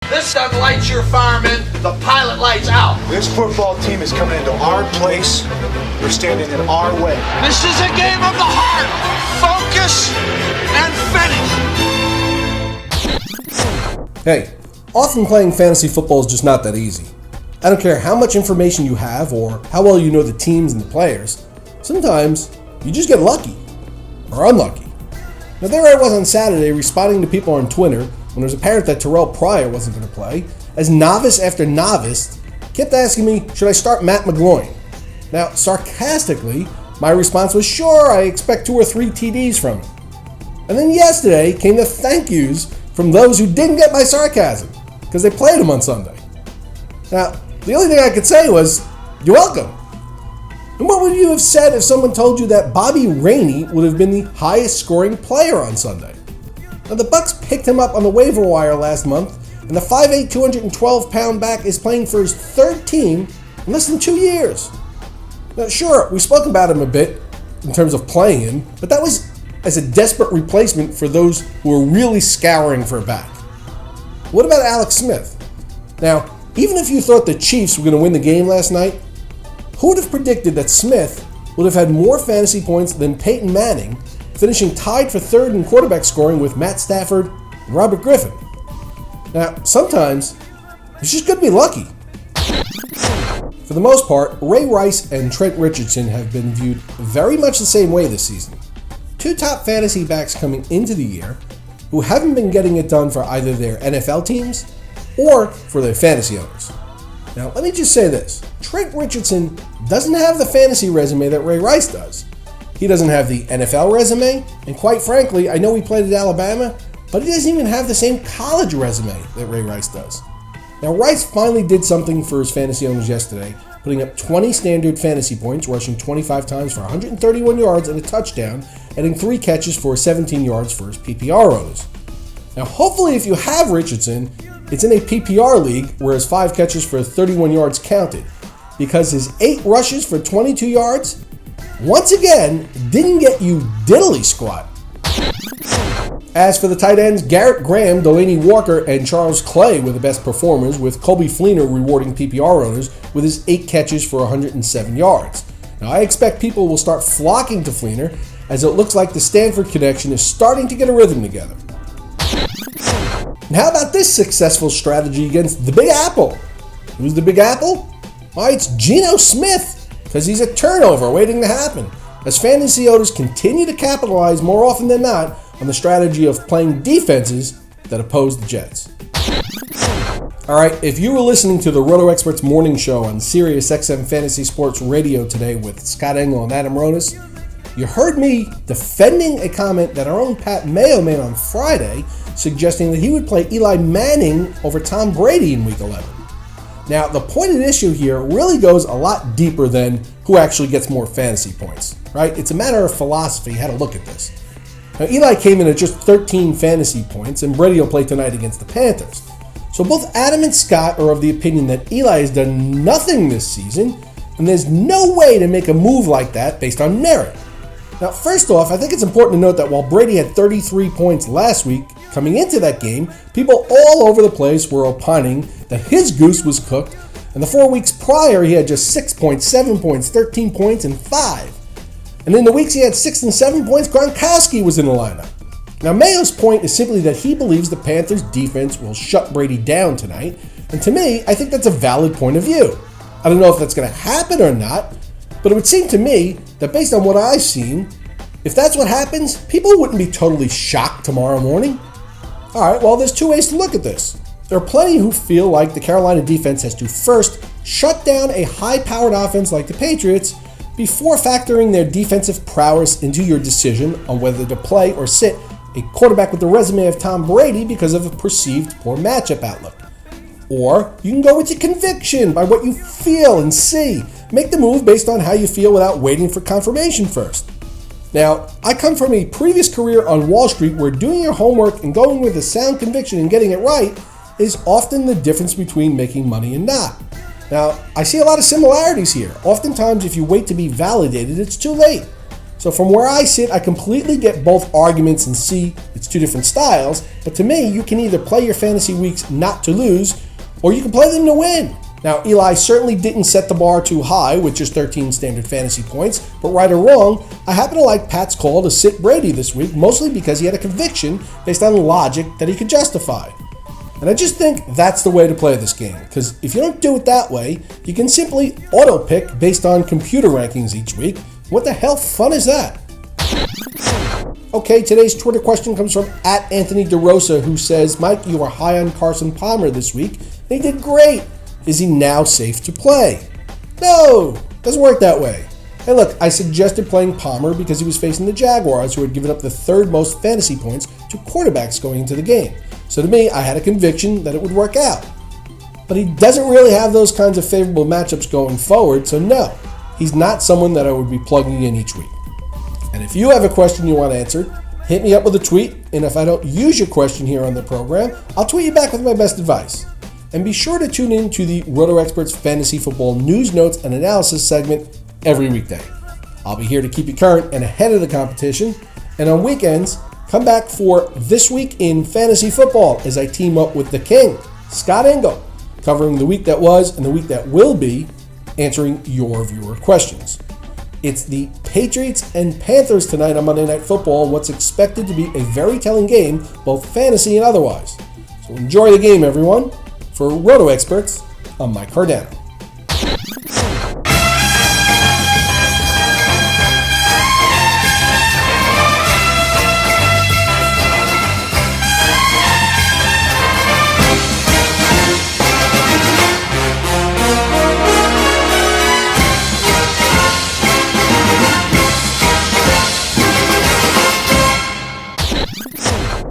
This doesn't light your firemen, the pilot lights out. This football team is coming into our place. We're standing in our way. This is a game of the heart. Focus and finish. Hey, often playing fantasy football is just not that easy. I don't care how much information you have or how well you know the teams and the players. Sometimes you just get lucky or unlucky. Now there I was on Saturday responding to people on Twitter when it was apparent that Terrell Pryor wasn't going to play, as novice after novice kept asking me, should I start Matt McGloin? Now, sarcastically, my response was, sure, I expect 2 or 3 TDs from him. And then yesterday came the thank yous from those who didn't get my sarcasm, because they played him on Sunday. Now, the only thing I could say was, you're welcome. And what would you have said if someone told you that Bobby Rainey would have been the highest scoring player on Sunday? Now, the Bucs picked him up on the waiver wire last month, and the 5'8", 212-pound back is playing for his 3rd team in less than 2 years. Now, sure, we spoke about him a bit in terms of playing him, but that was as a desperate replacement for those who were really scouring for a back. What about Alex Smith? Now, even if you thought the Chiefs were going to win the game last night, who would have predicted that Smith would have had more fantasy points than Peyton Manning, finishing tied for 3rd in quarterback scoring with Matt Stafford and Robert Griffin? Now, sometimes it's just good to be lucky. For the most part, Ray Rice and Trent Richardson have been viewed very much the same way this season. 2 top fantasy backs coming into the year who haven't been getting it done for either their NFL teams or for their fantasy owners. Now, let me just say this. Trent Richardson doesn't have the fantasy resume that Ray Rice does. He doesn't have the NFL resume, and quite frankly, I know he played at Alabama, but he doesn't even have the same college resume that Ray Rice does. Now, Rice finally did something for his fantasy owners yesterday, putting up 20 standard fantasy points, rushing 25 times for 131 yards and a touchdown, adding 3 catches for 17 yards for his PPR owners. Now, hopefully, if you have Richardson, it's in a PPR league where his 5 catches for 31 yards counted, because his 8 rushes for 22 yards, once again, didn't get you diddly squat. As for the tight ends, Garrett Graham, Delaney Walker, and Charles Clay were the best performers, with Colby Fleener rewarding PPR owners with his 8 catches for 107 yards. Now, I expect people will start flocking to Fleener, as it looks like the Stanford connection is starting to get a rhythm together. And how about this successful strategy against the Big Apple? Who's the Big Apple? Why, it's Geno Smith, because he's a turnover waiting to happen, as fantasy owners continue to capitalize more often than not on the strategy of playing defenses that oppose the Jets. Alright, if you were listening to the Roto Experts Morning Show on Sirius XM Fantasy Sports Radio today with Scott Engel and Adam Ronis, you heard me defending a comment that our own Pat Mayo made on Friday, suggesting that he would play Eli Manning over Tom Brady in Week 11. Now, the point at issue here really goes a lot deeper than who actually gets more fantasy points, right? It's a matter of philosophy, how to look at this. Now, Eli came in at just 13 fantasy points, and Brady will play tonight against the Panthers. So both Adam and Scott are of the opinion that Eli has done nothing this season, and there's no way to make a move like that based on merit. Now, first off, I think it's important to note that while Brady had 33 points last week, coming into that game, people all over the place were opining that his goose was cooked, and the 4 weeks prior, he had just 6 points, 7 points, 13 points, and 5. And in the weeks he had 6 and 7 points, Gronkowski was in the lineup. Now, Mayo's point is simply that he believes the Panthers' defense will shut Brady down tonight, and to me, I think that's a valid point of view. I don't know if that's going to happen or not, but it would seem to me that based on what I've seen, if that's what happens, people wouldn't be totally shocked tomorrow morning. Alright, well, there's 2 ways to look at this. There are plenty who feel like the Carolina defense has to first shut down a high-powered offense like the Patriots before factoring their defensive prowess into your decision on whether to play or sit a quarterback with the resume of Tom Brady because of a perceived poor matchup outlook. Or you can go with your conviction by what you feel and see. Make the move based on how you feel without waiting for confirmation first. Now, I come from a previous career on Wall Street where doing your homework and going with a sound conviction and getting it right is often the difference between making money and not. Now, I see a lot of similarities here. Oftentimes, if you wait to be validated, it's too late. So from where I sit, I completely get both arguments and see it's two different styles, but to me, you can either play your fantasy weeks not to lose, or you can play them to win. Now, Eli certainly didn't set the bar too high with just 13 standard fantasy points, but right or wrong, I happen to like Pat's call to sit Brady this week, mostly because he had a conviction based on logic that he could justify. And I just think that's the way to play this game, because if you don't do it that way, you can simply auto-pick based on computer rankings each week. What the hell fun is that? Okay, today's Twitter question comes from @Anthony DeRosa, who says, Mike, you are high on Carson Palmer this week, and he did great. Is he now safe to play? No, doesn't work that way. And look, I suggested playing Palmer because he was facing the Jaguars, who had given up the third most fantasy points to quarterbacks going into the game. So to me, I had a conviction that it would work out. But he doesn't really have those kinds of favorable matchups going forward, so no, he's not someone that I would be plugging in each week. And if you have a question you want answered, hit me up with a tweet, and if I don't use your question here on the program, I'll tweet you back with my best advice. And be sure to tune in to the Roto Experts Fantasy Football News, Notes, and Analysis segment every weekday. I'll be here to keep you current and ahead of the competition, and on weekends, come back for This Week in Fantasy Football as I team up with the King, Scott Engel, covering the week that was and the week that will be, answering your viewer questions. It's the Patriots and Panthers tonight on Monday Night Football, what's expected to be a very telling game, both fantasy and otherwise. So enjoy the game, everyone. For Roto Experts, I'm Mike Cardano.